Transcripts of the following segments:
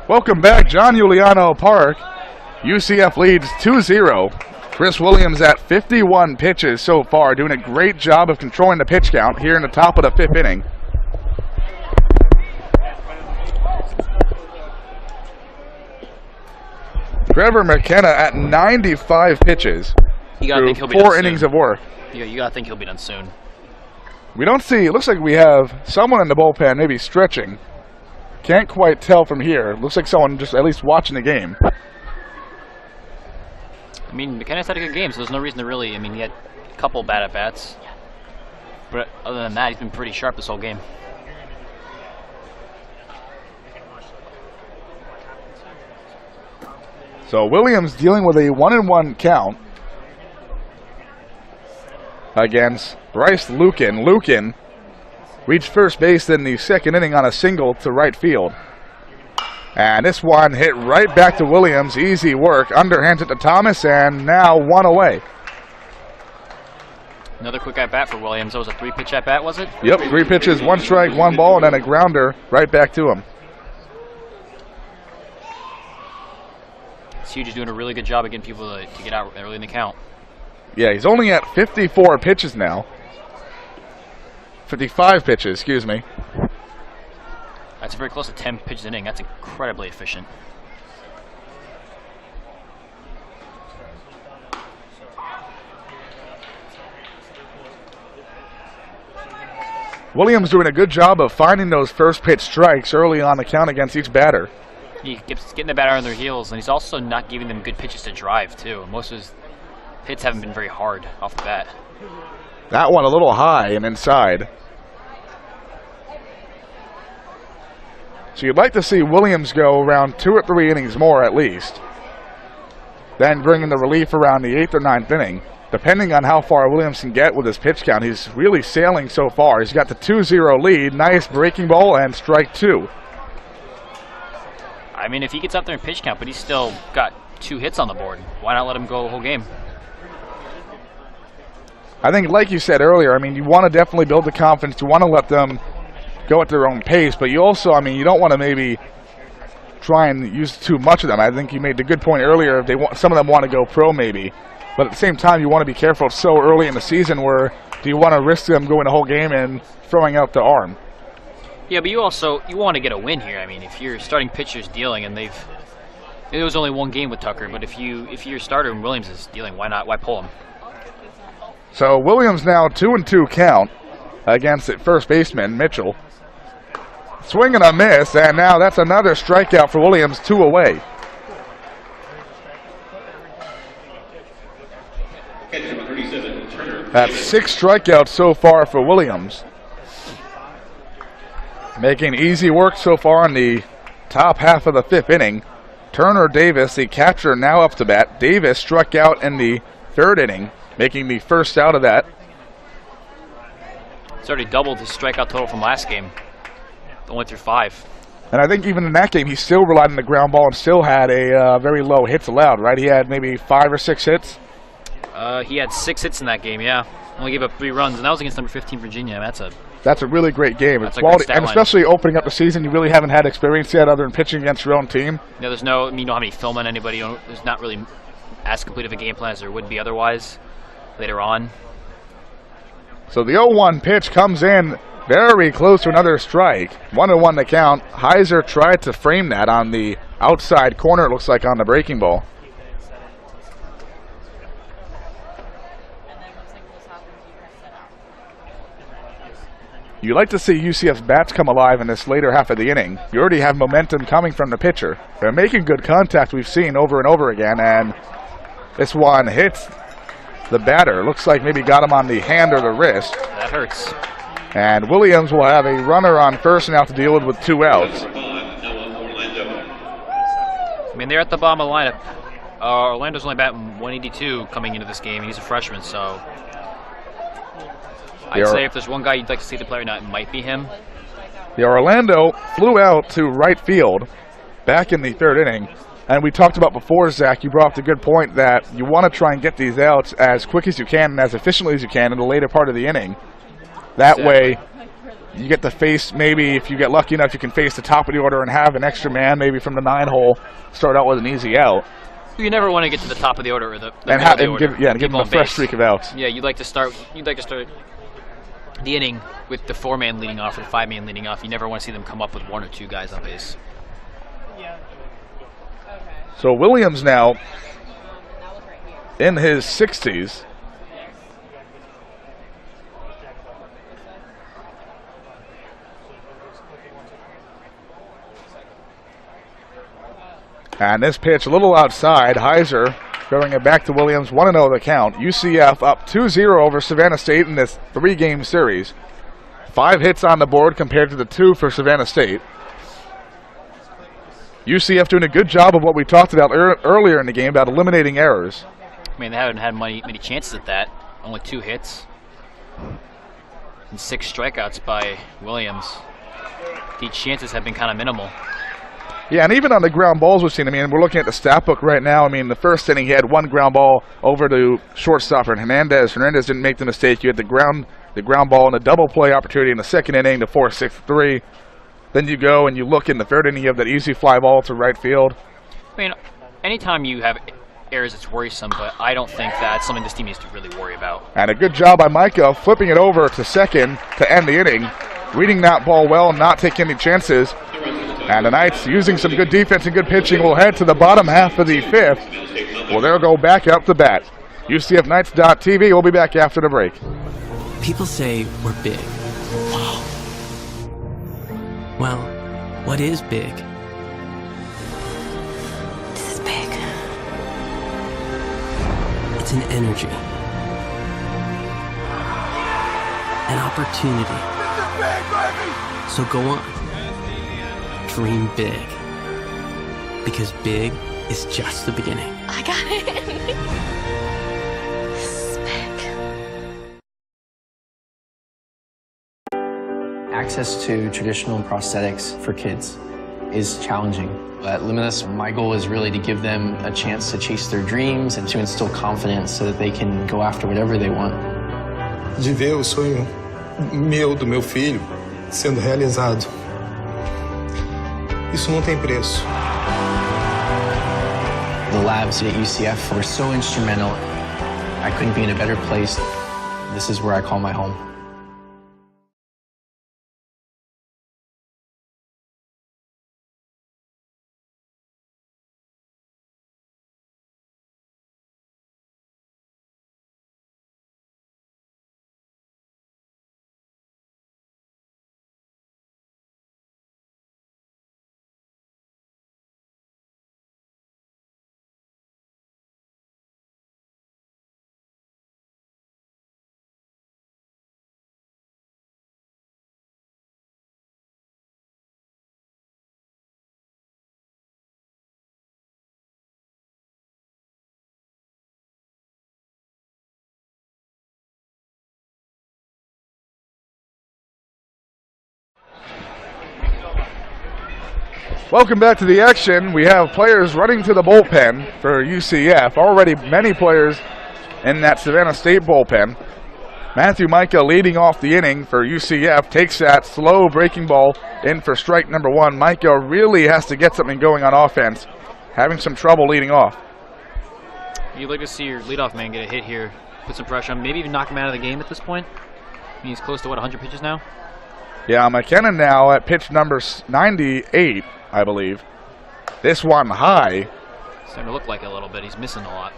Welcome back, John Juliano Park. UCF leads 2-0. Chris Williams at 51 pitches so far, doing a great job of controlling the pitch count here in the top of the 5th inning. Trevor McKenna at 95 pitches through 4 innings of work. You gotta think he'll be done soon. We don't see, it looks like we have someone in the bullpen maybe stretching. Can't quite tell from here. Looks like someone just at least watching the game. I mean, McKenna's had a good game, so there's no reason to really, I mean, he had a couple bad at-bats. But other than that, he's been pretty sharp this whole game. So Williams dealing with a 1-1 count against Bryce Lucan. Lucan reached first base in the 2nd inning on a single to right field. And this one hit right back to Williams. Easy work. Underhands it to Thomas, and now 1 away. Another quick at-bat for Williams. That was a 3-pitch at-bat, was it? Yep, 3 pitches, 1 strike, 1 ball, and then a grounder right back to him. Huge is doing a really good job of getting people to get out early in the count. Yeah, he's only at 54 pitches now. 55 pitches, excuse me. That's very close to 10 pitches an inning. That's incredibly efficient. Williams doing a good job of finding those first pitch strikes early on the count against each batter. He keeps getting the batter on their heels, and he's also not giving them good pitches to drive, too. Most of his hits haven't been very hard off the bat. That one a little high and inside. So you'd like to see Williams go around 2 or 3 innings more at least. Then bringing the relief around the 8th or 9th inning. Depending on how far Williams can get with his pitch count, he's really sailing so far. He's got the 2-0 lead. Nice breaking ball and strike 2. I mean, if he gets up there in pitch count, but he's still got 2 hits on the board, why not let him go the whole game? I think, like you said earlier, I mean, you want to definitely build the confidence. You want to let them go at their own pace, but you also, I mean, you don't want to maybe try and use too much of them. I think you made the good point earlier. If they want, some of them want to go pro maybe, but at the same time, you want to be careful. It's so early in the season where do you want to risk them going the whole game and throwing out the arm? Yeah, but you want to get a win here. I mean, if your starting pitcher's dealing and it was only 1 game with Tucker, but if your starter and Williams is dealing, why pull him? So Williams now 2-2 count against the first baseman, Mitchell. Swing and a miss, and now that's another strikeout for Williams, 2 away. That's 6 strikeouts so far for Williams. Making easy work so far in the top half of the 5th inning. Turner Davis, the catcher, now up to bat. Davis struck out in the 3rd inning, making the first out of that. It's already doubled his strikeout total from last game. Only through 5. And I think even in that game, he still relied on the ground ball and still had a very low hits allowed, right? He had maybe 5 or 6 hits? He had 6 hits in that game, yeah. Only gave up 3 runs, and that was against number 15 Virginia. That's a really great game. That's it's quality, and line. especially opening up the season, you really haven't had experience yet other than pitching against your own team. Yeah, you don't have any film on anybody. There's not really as complete of a game plan as there would be otherwise later on. So the 0-1 pitch comes in very close to another strike. 1-1 the count. Heiser tried to frame that on the outside corner, it looks like, on the breaking ball. You like to see UCF's bats come alive in this later half of the inning. You already have momentum coming from the pitcher. They're making good contact, we've seen over and over again, and this one hits the batter. Looks like maybe got him on the hand or the wrist. That hurts. And Williams will have a runner on first now to deal with 2 outs. I mean, they're at the bottom of the lineup. Orlando's only batting 182 coming into this game. He's a freshman, so I'd say if there's one guy you'd like to see the player now, it might be him. The Orlando flew out to right field back in the 3rd inning. And we talked about before, Zach, you brought up the good point that you want to try and get these outs as quick as you can and as efficiently as you can in the later part of the inning. That way You get to face, maybe if you get lucky enough, you can face the top of the order and have an extra man, maybe from the 9 hole, start out with an easy out. You never want to get to the top of the order or the and middle of the order. Give them a fresh streak of outs. Yeah, you'd like to start the inning with the 4-man leading off or the 5-man leading off. You never want to see them come up with 1 or 2 guys on base. So Williams now in his 60s. And this pitch a little outside. Heiser throwing it back to Williams. 1-0 the count. UCF up 2-0 over Savannah State in this 3-game series. 5 hits on the board compared to the 2 for Savannah State. UCF doing a good job of what we talked about earlier in the game about eliminating errors. I mean, they haven't had many chances at that. Only 2 hits and 6 strikeouts by Williams. The chances have been kind of minimal. Yeah, and even on the ground balls we've seen, I mean, we're looking at the stat book right now. I mean, the first inning he had 1 ground ball over to shortstop and Hernandez. Hernandez didn't make the mistake. You had the ground ball and a double play opportunity in the second inning to 4-6-3. Then you go and you look in the third inning, you have that easy fly ball to right field. I mean, anytime you have errors, it's worrisome, but I don't think that's something this team needs to really worry about. And a good job by Micah flipping it over to second to end the inning, reading that ball well, not taking any chances. And the Knights, using some good defense and good pitching, will head to the bottom half of the 5th. Well, they'll go back up the bat. UCFKnights.tv. We'll be back after the break. People say we're big. Wow. Well, what is big? This is big. It's an energy. An opportunity. This is big, baby! So go on. Dream big. Because big is just the beginning. I got it. This is big. Access to traditional prosthetics for kids is challenging. At Limitless, my goal is really to give them a chance to chase their dreams and to instill confidence so that they can go after whatever they want. De ver o sonho do meu filho, sendo realizado. Isso não tem preço. The labs at UCF were so instrumental. I couldn't be in a better place. This is where I call my home. Welcome back to the action. We have players running to the bullpen for UCF. Already many players in that Savannah State bullpen. Matthew Micah leading off the inning for UCF. Takes that slow breaking ball in for strike number 1. Micah really has to get something going on offense. Having some trouble leading off. You'd like to see your leadoff man get a hit here, put some pressure on, maybe even knock him out of the game at this point. I mean, he's close to, what, 100 pitches now? Yeah, McKenna now at pitch number 98, I believe. This one high. Starting to look like it a little bit. He's missing a lot.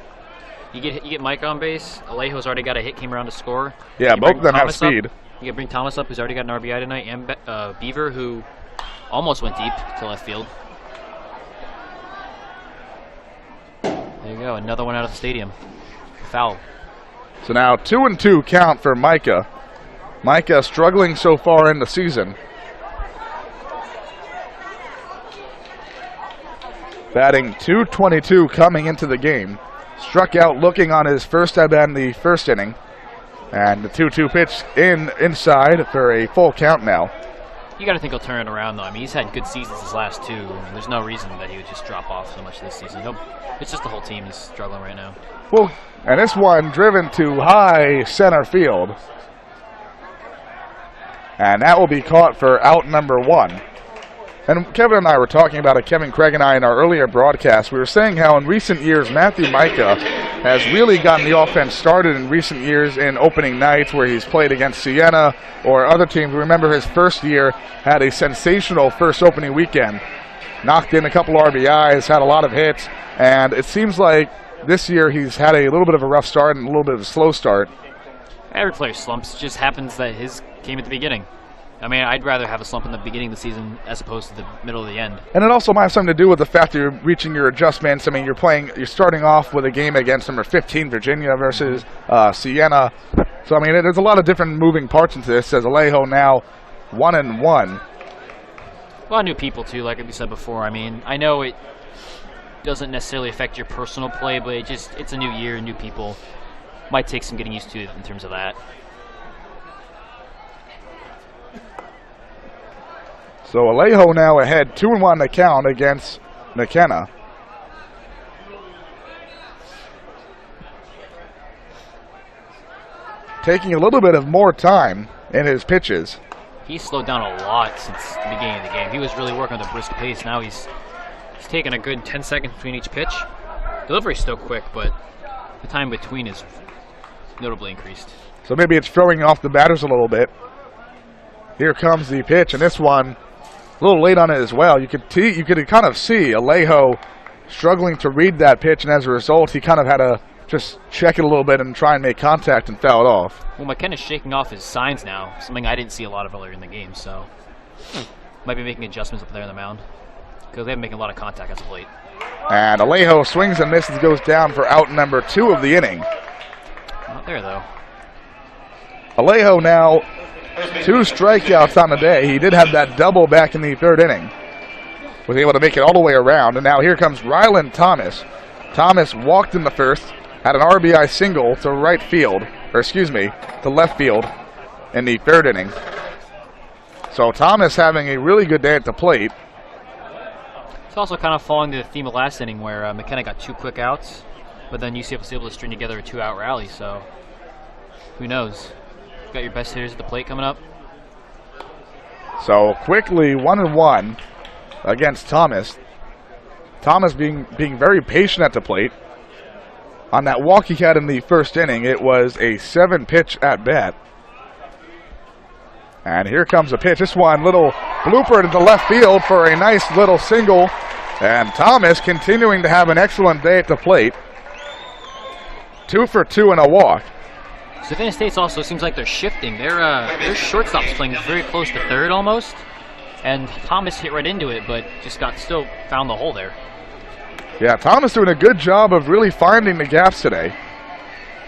You get Mike on base. Alejo's already got a hit, came around to score. Yeah, both of them have speed. You can bring Thomas up, who's already got an RBI tonight, and Beaver, who almost went deep to left field. There you go, another one out of the stadium. Foul. So now 2-2 count for Micah. Micah struggling so far in the season. Batting .222 coming into the game. Struck out looking on his first at bat in the first inning. And the 2-2 pitch inside for a full count now. You got to think he'll turn it around, though. I mean, he's had good seasons his last 2. I mean, there's no reason that he would just drop off so much this season. It's just the whole team is struggling right now. Well, and this one driven to high center field. And that will be caught for out number 1. And Kevin and I were talking about it, Kevin Craig and I, in our earlier broadcast. We were saying how in recent years Matthew Micah has really gotten the offense started in recent years in opening nights where he's played against Siena or other teams. Remember his first year had a sensational first opening weekend. Knocked in a couple RBIs, had a lot of hits, and it seems like this year he's had a little bit of a rough start and a little bit of a slow start. Every player slumps. It just happens that his came at the beginning. I mean, I'd rather have a slump in the beginning of the season as opposed to the middle of the end. And it also might have something to do with the fact that you're reaching your adjustments. I mean, you're starting off with a game against number 15 Virginia versus Siena. So I mean, there's a lot of different moving parts into this. As Alejo now 1-1. A lot of new people too, like we said before. I mean, I know it doesn't necessarily affect your personal play, but it's a new year, new people. Might take some getting used to in terms of that. So Alejo now ahead 2-1 in the count against McKenna. Taking a little bit of more time in his pitches. He's slowed down a lot since the beginning of the game. He was really working at a brisk pace. Now he's taking a good 10 seconds between each pitch. Delivery's still quick, but the time between is notably increased. So maybe it's throwing off the batters a little bit. Here comes the pitch, and this one a little late on it as well. You could kind of see Alejo struggling to read that pitch, and as a result, he kind of had to just check it a little bit and try and make contact and foul it off. Well, McKenna's shaking off his signs now, something I didn't see a lot of earlier in the game, so might be making adjustments up there on the mound because they've been making a lot of contact as of late. And Alejo swings and misses, goes down for out number 2 of the inning. Not there, though. Alejo now 2 strikeouts on the day. He did have that double back in the 3rd inning. Was able to make it all the way around, and now here comes Rylan Thomas. Thomas walked in the 1st, had an RBI single to right field, or excuse me, to left field in the 3rd inning. So Thomas having a really good day at the plate. It's also kind of following the theme of last inning where McKenna got 2 quick outs, but then UCF was able to string together a 2-out rally, so who knows? You've got your best hitters at the plate coming up. So quickly 1-1 against Thomas. Thomas being very patient at the plate. On that walk he had in the 1st inning, it was a 7-pitch at bat. And here comes a pitch. This one, little blooper into left field for a nice little single. And Thomas continuing to have an excellent day at the plate. 2 for 2 and a walk. Savannah State also seems like they're shifting. Their shortstop's playing very close to 3rd almost. And Thomas hit right into it, but just still found the hole there. Yeah, Thomas doing a good job of really finding the gaps today.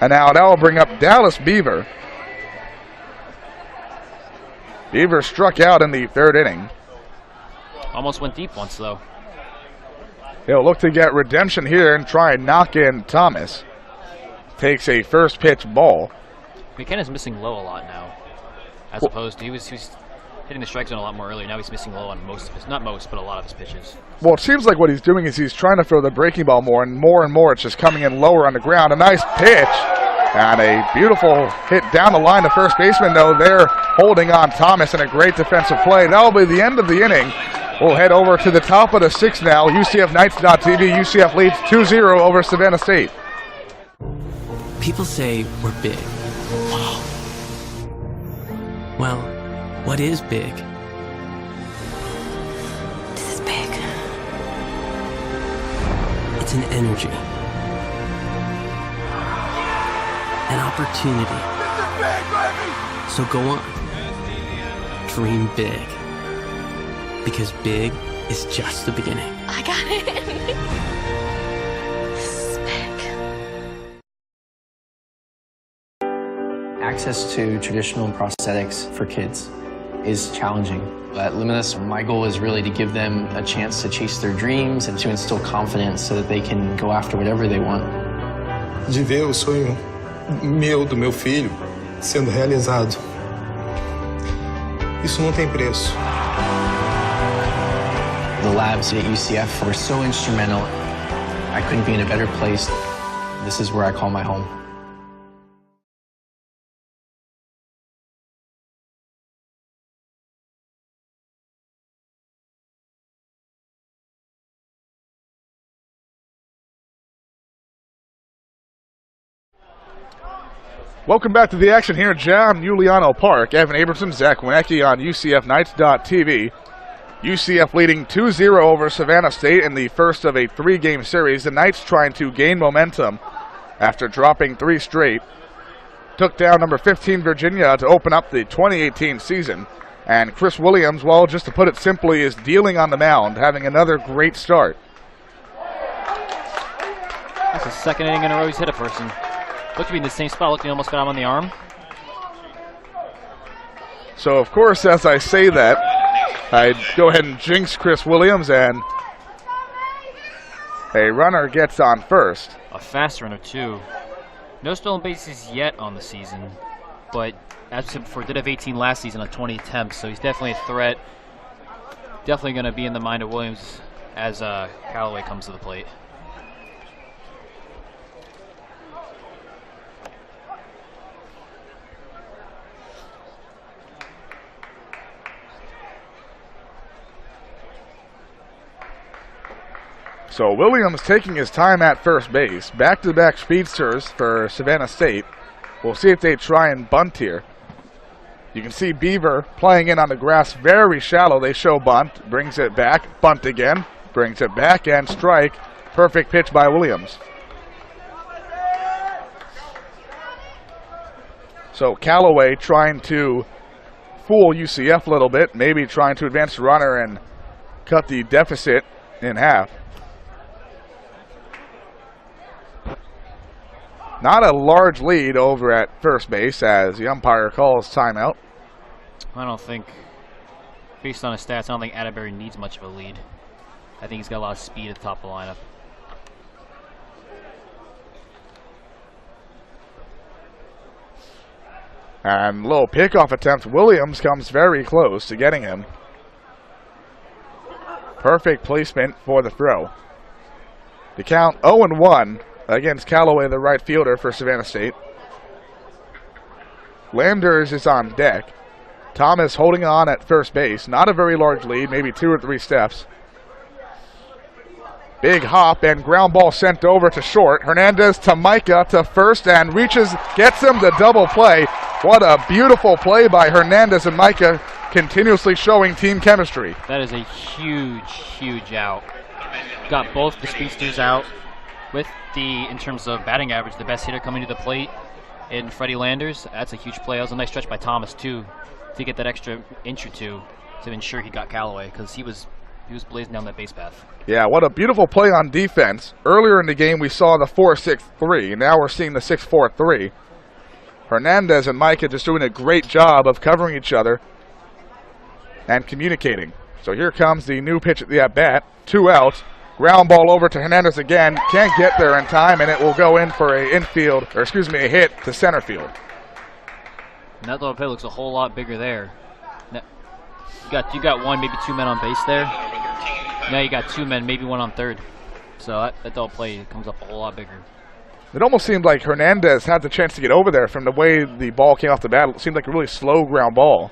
And now that will bring up Dallas Beaver. Beaver struck out in the 3rd inning. Almost went deep once, though. He'll look to get redemption here and try and knock in Thomas. Takes a first pitch ball. McKenna's missing low a lot now, as opposed to he was hitting the strike zone a lot more earlier. Now he's missing low on most of his, not most, but a lot of his pitches. Well, it seems like what he's doing is he's trying to throw the breaking ball more and more it's just coming in lower on the ground. A nice pitch and a beautiful hit down the line. The first baseman, though, they're holding on Thomas in a great defensive play. That'll be the end of the inning. We'll head over to the top of the 6th now. UCFKnights.tv. UCF leads 2-0 over Savannah State. People say we're big. Wow. Well, what is big? This is big. It's an energy. An opportunity. So go on. Dream big. Because big is just the beginning. I got it. This is big. Access to traditional prosthetics for kids is challenging. At Luminous, my goal is really to give them a chance to chase their dreams and to instill confidence so that they can go after whatever they want. De ver o sonho meu, do meu filho, sendo realizado. Isso não tem preço. The labs at UCF were so instrumental. I couldn't be in a better place. This is where I call my home. Welcome back to the action here at John Uliano Park. Evan Abramson, Zach Winecki on UCFKnights.tv. UCF leading 2-0 over Savannah State in the first of a 3-game series. The Knights trying to gain momentum after dropping 3 straight. Took down number 15 Virginia to open up the 2018 season. And Chris Williams, well, just to put it simply, is dealing on the mound, having another great start. That's the second inning in a row he's hit a person. Looked to be in the same spot, looked he almost got him on the arm. So, of course, as I say that, I'd go ahead and jinx Chris Williams, and a runner gets on first. A fast runner, too. No stolen bases yet on the season, but as I said before, did have 18 last season on 20 attempts, so he's definitely a threat. Definitely going to be in the mind of Williams as Callaway comes to the plate. So Williams taking his time at first base. Back-to-back speedsters for Savannah State. We'll see if they try and bunt here. You can see Beaver playing in on the grass very shallow. They show bunt, brings it back, bunt again, brings it back, and strike. Perfect pitch by Williams. So Callaway trying to fool UCF a little bit, maybe trying to advance the runner and cut the deficit in half. Not a large lead over at first base as the umpire calls timeout. I don't think, based on his stats, I don't think Atterbury needs much of a lead. I think he's got a lot of speed at the top of the lineup. And little pickoff attempt. Williams comes very close to getting him. Perfect placement for the throw. The count 0-1 against Callaway, the right fielder for Savannah State. Landers is on deck. Thomas holding on at first base. Not a very large lead, maybe 2 or 3 steps. Big hop and ground ball sent over to short. Hernandez to Micah to first and reaches, gets him to double play. What a beautiful play by Hernandez and Micah, continuously showing team chemistry. That is a huge, huge out. Got both the speedsters out. With in terms of batting average, the best hitter coming to the plate in Freddie Landers. That's a huge play. That was a nice stretch by Thomas, too, to get that extra inch or two to ensure he got Callaway, because he was blazing down that base path. Yeah, what a beautiful play on defense. Earlier in the game, we saw the 4-6-3. Now we're seeing the 6-4-3. Hernandez and Micah just doing a great job of covering each other and communicating. So here comes the new pitch at the at-bat. 2 outs. Ground ball over to Hernandez again. Can't get there in time, and it will go in for a hit to center field. And that double play looks a whole lot bigger there. Now, you got 1, maybe 2 men on base there. Now you got 2 men, maybe 1 on third. So that double play comes up a whole lot bigger. It almost seemed like Hernandez had the chance to get over there from the way the ball came off the bat. It seemed like a really slow ground ball.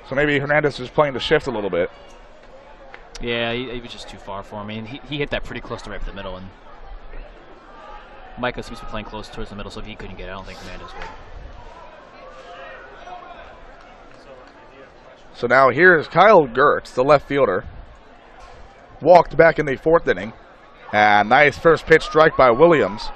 So maybe Hernandez was playing the shift a little bit. Yeah, he was just too far for me, and he hit that pretty close to right up the middle, and Micah seems to be playing close towards the middle, so if he couldn't get it, I don't think Hernandez would. So now here's Kyle Gertz, the left fielder. Walked back in the 4th inning. And nice first pitch strike by Williams.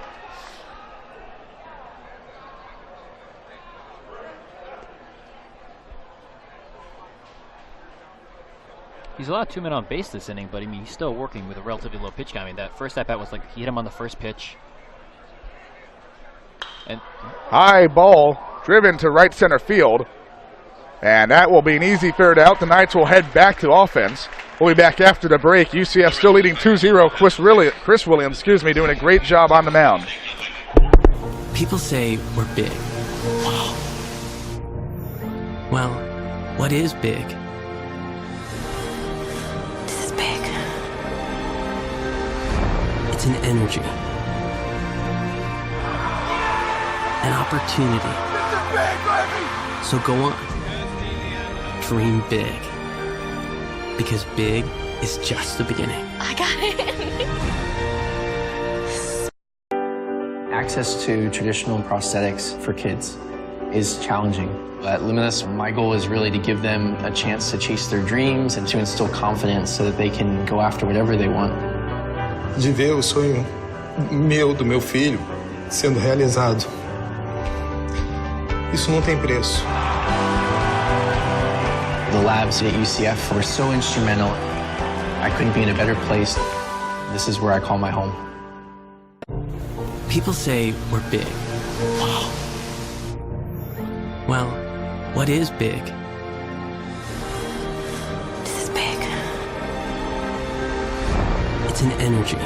He's allowed 2 men on base this inning, but I mean, he's still working with a relatively low pitch count. I mean, that first at bat was like he hit him on the first pitch. And high ball driven to right center field. And that will be an easy third out. The Knights will head back to offense. We'll be back after the break. UCF still leading 2-0. Chris Williams, doing a great job on the mound. People say we're big. Wow. Well, what is big? This is big. It's an energy. An opportunity. So go on. Dream big. Because big is just the beginning. I got it. Access to traditional prosthetics for kids is challenging. At Luminous, my goal is really to give them a chance to chase their dreams and to instill confidence so that they can go after whatever they want. De ver o sonho meu, do meu filho, sendo realizado. Isso não tem preço. The labs at UCF were so instrumental. I couldn't be in a better place. This is where I call my home. People say we're big. Wow. Well, what is big? This is big. It's an energy.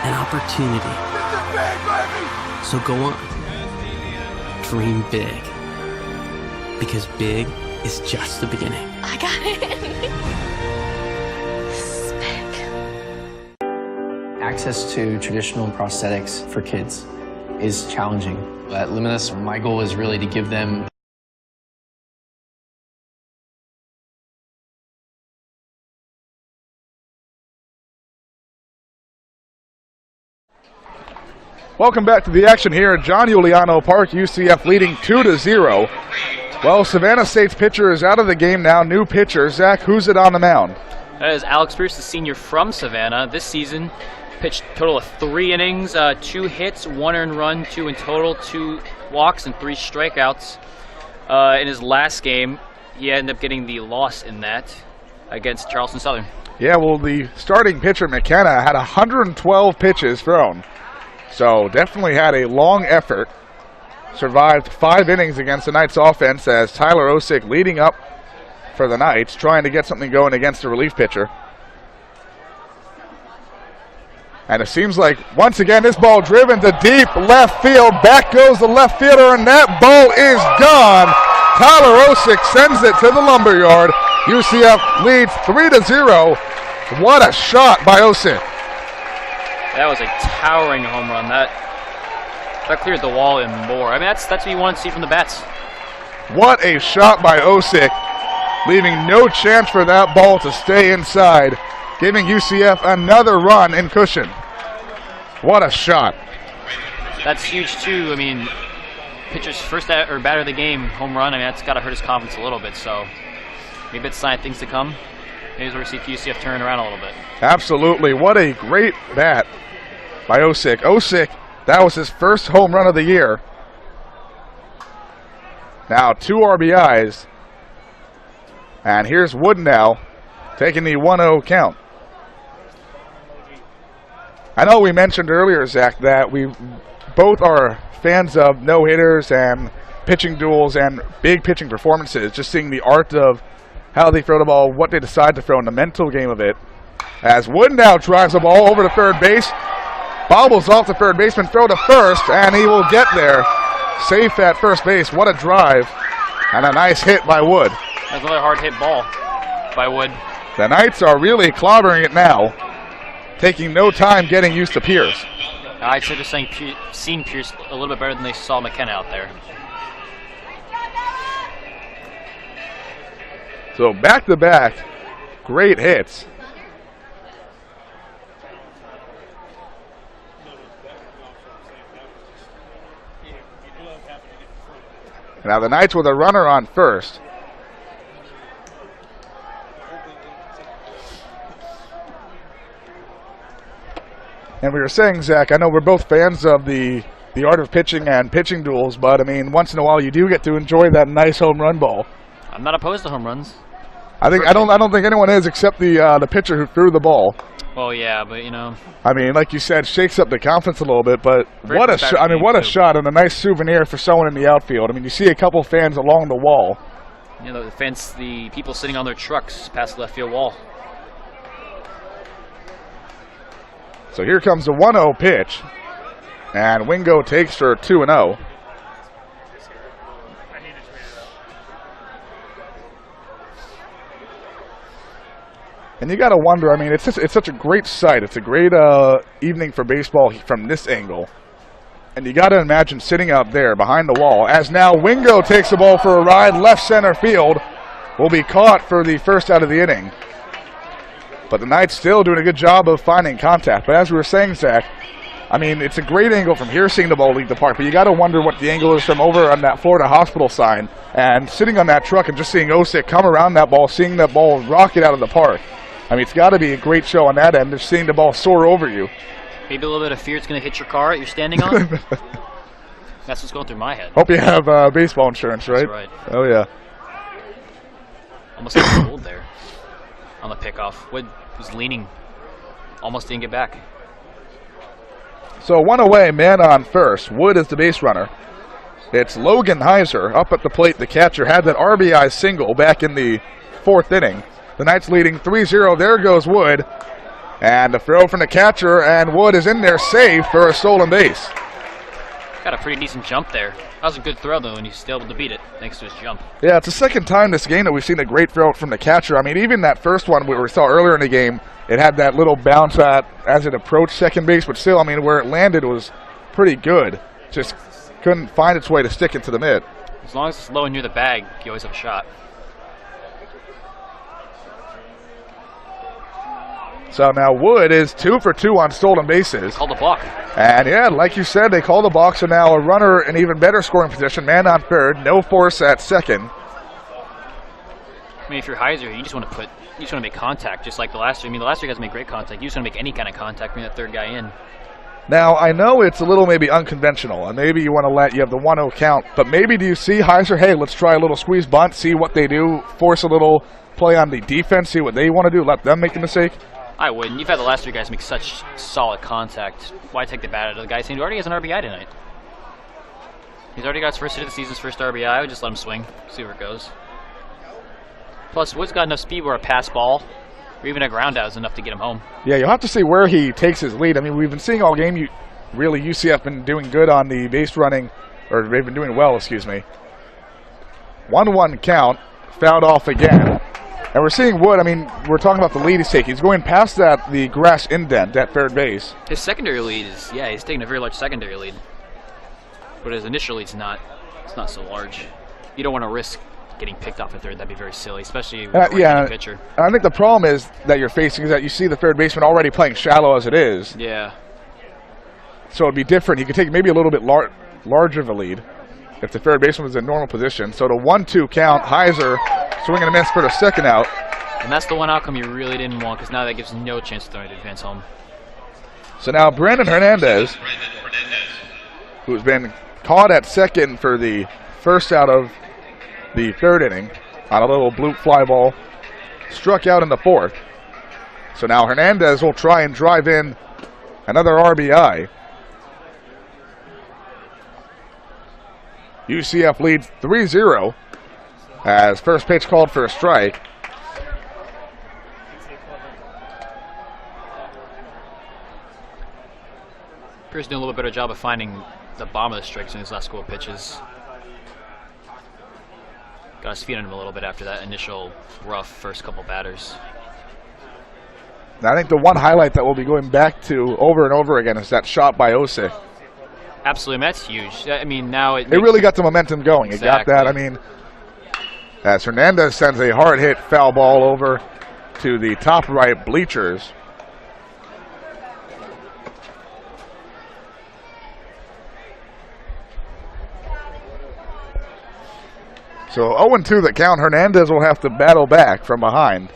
An opportunity. So go on. Dream big. Because big is just the beginning. I got it. This is big. Access to traditional prosthetics for kids is challenging. At Luminous, my goal is really to give them Welcome back to the action here at John Juliano Park. UCF leading 2-0. Well, Savannah State's pitcher is out of the game now. New pitcher. Zach, who's it on the mound? That is Alex Pierce, the senior from Savannah. This season, pitched a total of 3 innings, 2 hits, 1 earned run, 2 in total, 2 walks, and 3 strikeouts. In his last game, he ended up getting the loss in that against Charleston Southern. Yeah, well, the starting pitcher, McKenna, had 112 pitches thrown. So definitely had a long effort. Survived 5 innings against the Knights offense as Tyler Osick leading up for the Knights, trying to get something going against the relief pitcher. And it seems like, once again, this ball driven to deep left field. Back goes the left fielder, and that ball is gone. Tyler Osick sends it to the lumberyard. UCF leads 3-0. What a shot by Osick. That was a towering home run. That cleared the wall and more. I mean, that's what you want to see from the bats. What a shot by Osick, leaving no chance for that ball to stay inside, giving UCF another run in cushion. What a shot. That's huge too. I mean, pitcher's first batter of the game, home run. I mean, that's got to hurt his confidence a little bit. So maybe it's a sign of things to come. Maybe we're going to see UCF turn around a little bit. Absolutely. What a great bat by Osick. Osick, that was his first home run of the year. Now 2 RBIs. And here's Wood now taking the 1-0 count. I know we mentioned earlier, Zach, that we both are fans of no-hitters and pitching duels and big pitching performances, just seeing the art of how they throw the ball, what they decide to throw, in the mental game of it. As Wood now drives the ball over to third base, bobbles off the third baseman, throw to first, and he will get there. Safe at first base. What a drive. And a nice hit by Wood. That's another hard hit ball by Wood. The Knights are really clobbering it now, taking no time getting used to Pierce. I'd say they're seeing Pierce a little bit better than they saw McKenna out there. So back-to-back great hits. Now the Knights with a runner on first. And we were saying, Zach, I know we're both fans of the art of pitching and pitching duels, but I mean, once in a while you do get to enjoy that nice home run ball. I'm not opposed to home runs. I don't think anyone is except the pitcher who threw the ball. Well, yeah, but you know. I mean, like you said, shakes up the confidence a little bit, but what a shot! I mean, what a shot and a nice souvenir for someone in the outfield. I mean, you see a couple fans along the wall. You know, the people sitting on their trucks past the left field wall. So here comes the 1-0 pitch, and Wingo takes for 2-0. And you got to wonder, I mean, it's such a great sight. It's a great evening for baseball from this angle. And you got to imagine sitting out there behind the wall, as now Wingo takes the ball for a ride, left center field, will be caught for the first out of the inning. But the Knights still doing a good job of finding contact. But as we were saying, Zach, I mean, it's a great angle from here seeing the ball leave the park, but you got to wonder what the angle is from over on that Florida Hospital sign and sitting on that truck and just seeing Osick come around that ball, seeing that ball rocket out of the park. I mean, it's got to be a great show on that end, just seeing the ball soar over you. Maybe a little bit of fear it's going to hit your car that you're standing on. That's what's going through my head. Hope you have baseball insurance, right? That's right. Oh, yeah. Almost got rolled there on the pickoff. Wood was leaning, almost didn't get back. So 1 away, man on first. Wood is the base runner. It's Logan Heiser up at the plate. The catcher had that RBI single back in the 4th inning. The Knights leading 3-0. There goes Wood. And the throw from the catcher, and Wood is in there safe for a stolen base. Got a pretty decent jump there. That was a good throw, though, and he's still able to beat it thanks to his jump. Yeah, it's the second time this game that we've seen a great throw from the catcher. I mean, even that first one we saw earlier in the game, it had that little bounce as it approached second base, but still, I mean, where it landed was pretty good. Just couldn't find its way to stick into the mitt. As long as it's low and near the bag, you always have a shot. So now Wood is 2 for 2 on stolen bases. Called the balk. And yeah, like you said, they call the balk, so now a runner in even better scoring position, man on third, no force at second. I mean, if you're Heiser, you just want to make contact, just like the last year. I mean, the last year guys made great contact. You just want to make any kind of contact, bring that third guy in. Now, I know it's a little maybe unconventional, and maybe you want to you have the 1-0 count, but maybe do you see Heiser, hey, let's try a little squeeze bunt, see what they do, force a little play on the defense, see what they want to do, let them make the mistake? I wouldn't. You've had the last 3 guys make such solid contact. Why take the bat out of the guy saying he already has an RBI tonight? He's already got his first hit of the season's first RBI. I would just let him swing, see where it goes. Plus, Wood's got enough speed where a pass ball or even a ground out is enough to get him home. Yeah, you'll have to see where he takes his lead. I mean, we've been seeing all game, really UCF been doing good on the base running, or they've been doing well, excuse me. 1-1 count, fouled off again. And we're seeing Wood, I mean, we're talking about the lead he's taking. He's going past the grass indent at third base. His secondary lead is, yeah, he's taking a very large secondary lead. But his initial lead's not so large. You don't want to risk getting picked off at third. That'd be very silly, especially with a pitcher. And I think the problem is that you're facing is that you see the third baseman already playing shallow as it is. Yeah. So it'd be different. He could take maybe a little bit larger of a lead if the third baseman was in normal position. So the 1-2 count, Heiser swinging a miss for the second out. And that's the one outcome you really didn't want, because now that gives no chance to throw to advance home. So now Brandon Hernandez, who's been caught at second for the first out of the third inning on a little bloop fly ball, struck out in the 4th. So now Hernandez will try and drive in another RBI. UCF leads 3-0 as first pitch called for a strike. Pierce doing a little better job of finding the bottom of the strikes in his last couple of pitches. Got his feet on him a little bit after that initial rough first couple batters. Now, I think the one highlight that we'll be going back to over and over again is that shot by Osick. Absolutely, and that's huge. I mean, now it really got the momentum going. Exactly. It got that. I mean, as Hernandez sends a hard hit foul ball over to the top right bleachers. So 0-2 the count. Hernandez will have to battle back from behind.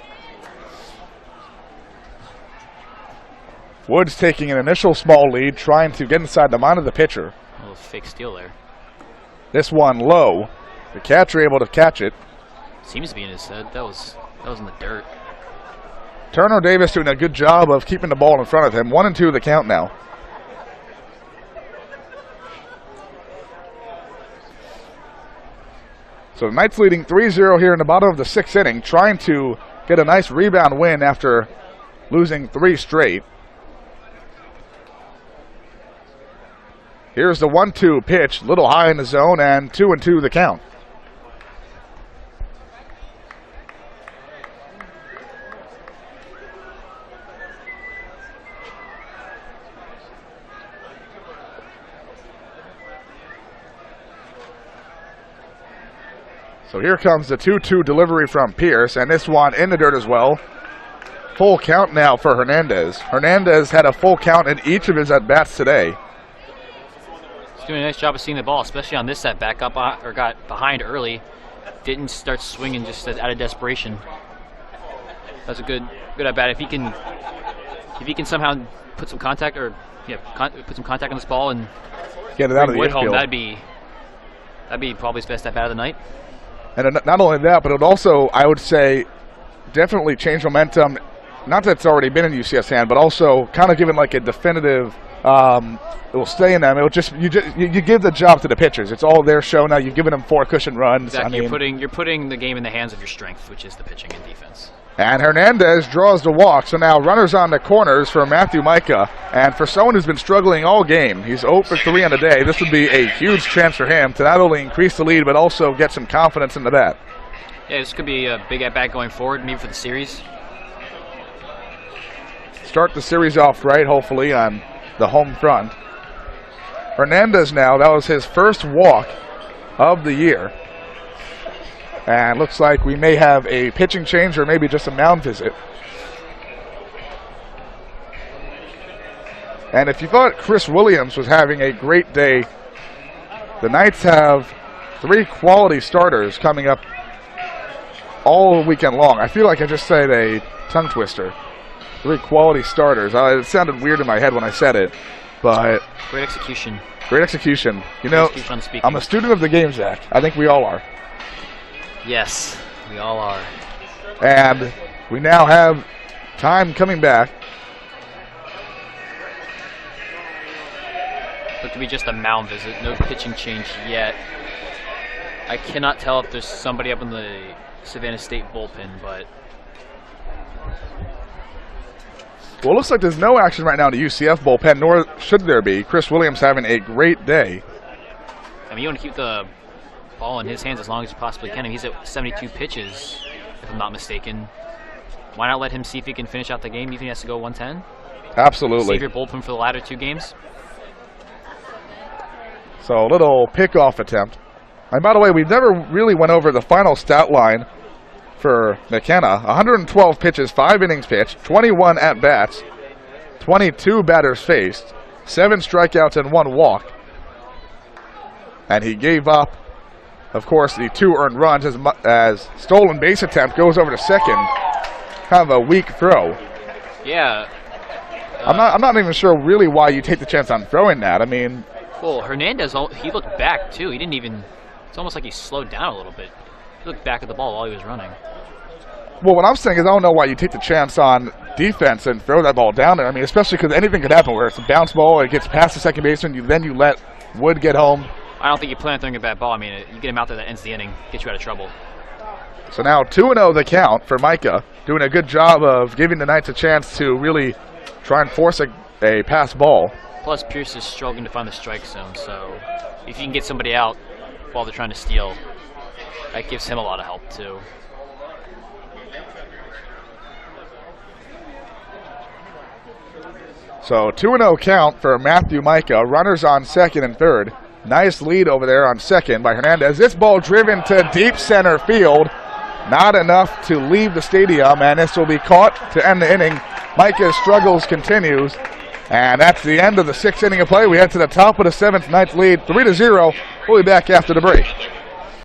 Woods taking an initial small lead, trying to get inside the mind of the pitcher. A little fake steal there. This one low. The catcher able to catch it. Seems to be in his head. That was in the dirt. Turner Davis doing a good job of keeping the ball in front of him. 1-2 the count now. So the Knights leading 3-0 here in the bottom of the 6th inning, trying to get a nice rebound win after losing 3 straight. Here's the 1-2 pitch, a little high in the zone, and 2-2 the count. So here comes the 2-2 delivery from Pierce, and this one in the dirt as well. full count now for Hernandez. Hernandez had a full count in each of his at-bats today. He's doing a nice job of seeing the ball, especially on this at bat. Got behind early. Didn't start swinging just out of desperation. That's a good at bat. If he can somehow put some contact put some contact on this ball and get it out of the Wood home, infield. that'd be probably his best at bat of the night. And not only that, but it would also, I would say, definitely change momentum. Not that it's already been in UCF's hand, but also kind of given like a definitive. It will stay in them. It will just you give the job to the pitchers. It's all their show now. You've given them 4 cushion runs. Exactly. I mean, you're putting the game in the hands of your strength, which is the pitching and defense. And Hernandez draws the walk. So now runners on the corners for Matthew Micah. And for someone who's been struggling all game, he's 0 for 3 on the day. This would be a huge chance for him to not only increase the lead, but also get some confidence in the bat. Yeah, this could be a big at-bat going forward, maybe for the series. Start the series off right, hopefully, on the home front. Hernandez now, that was his first walk of the year. And looks like we may have a pitching change or maybe just a mound visit. And if you thought Chris Williams was having a great day, the Knights have 3 quality starters coming up all weekend long. I feel like I just said a tongue twister. 3 quality starters. It sounded weird in my head when I said it, but great execution. Great execution. You know, I'm a student of the game, Zach. I think we all are. Yes, we all are. And we now have time coming back. Looked to be just a mound visit. No pitching change yet. I cannot tell if there's somebody up in the Savannah State bullpen, but well, it looks like there's no action right now in the UCF bullpen, nor should there be. Chris Williams having a great day. I mean, you want to keep the ball in his hands as long as you possibly can. I mean, he's at 72 pitches, if I'm not mistaken. Why not let him see if he can finish out the game? You think he has to go 110? Absolutely. Save your bullpen for the latter 2 games? So a little pickoff attempt. And by the way, we've never really went over the final stat line for McKenna. 112 pitches, 5 innings pitched, 21 at-bats, 22 batters faced, 7 strikeouts and 1 walk. And he gave up, of course, the 2 earned runs as stolen base attempt goes over to second. Kind of a weak throw. Yeah. I'm not even sure really why you take the chance on throwing that. I mean, well, Hernandez, he looked back too. He didn't even. It's almost like he slowed down a little bit. He looked back at the ball while he was running. Well, what I'm saying is I don't know why you take the chance on defense and throw that ball down there. I mean, especially because anything could happen where it's a bounce ball, it gets past the second baseman, then you let Wood get home. I don't think you plan on throwing a bad ball. I mean, you get him out there that ends the inning, get you out of trouble. So now 2-0 the count for Micah, doing a good job of giving the Knights a chance to really try and force a pass ball. Plus, Pierce is struggling to find the strike zone, so if you can get somebody out while they're trying to steal, that gives him a lot of help too. So 2-0 count for Matthew Micah. Runners on second and third. Nice lead over there on second by Hernandez. This ball driven to deep center field. Not enough to leave the stadium, and this will be caught to end the inning. Micah's struggles continues, and that's the end of the 6th inning of play. We head to the top of the 7th. Knights lead 3-0. We'll be back after the break.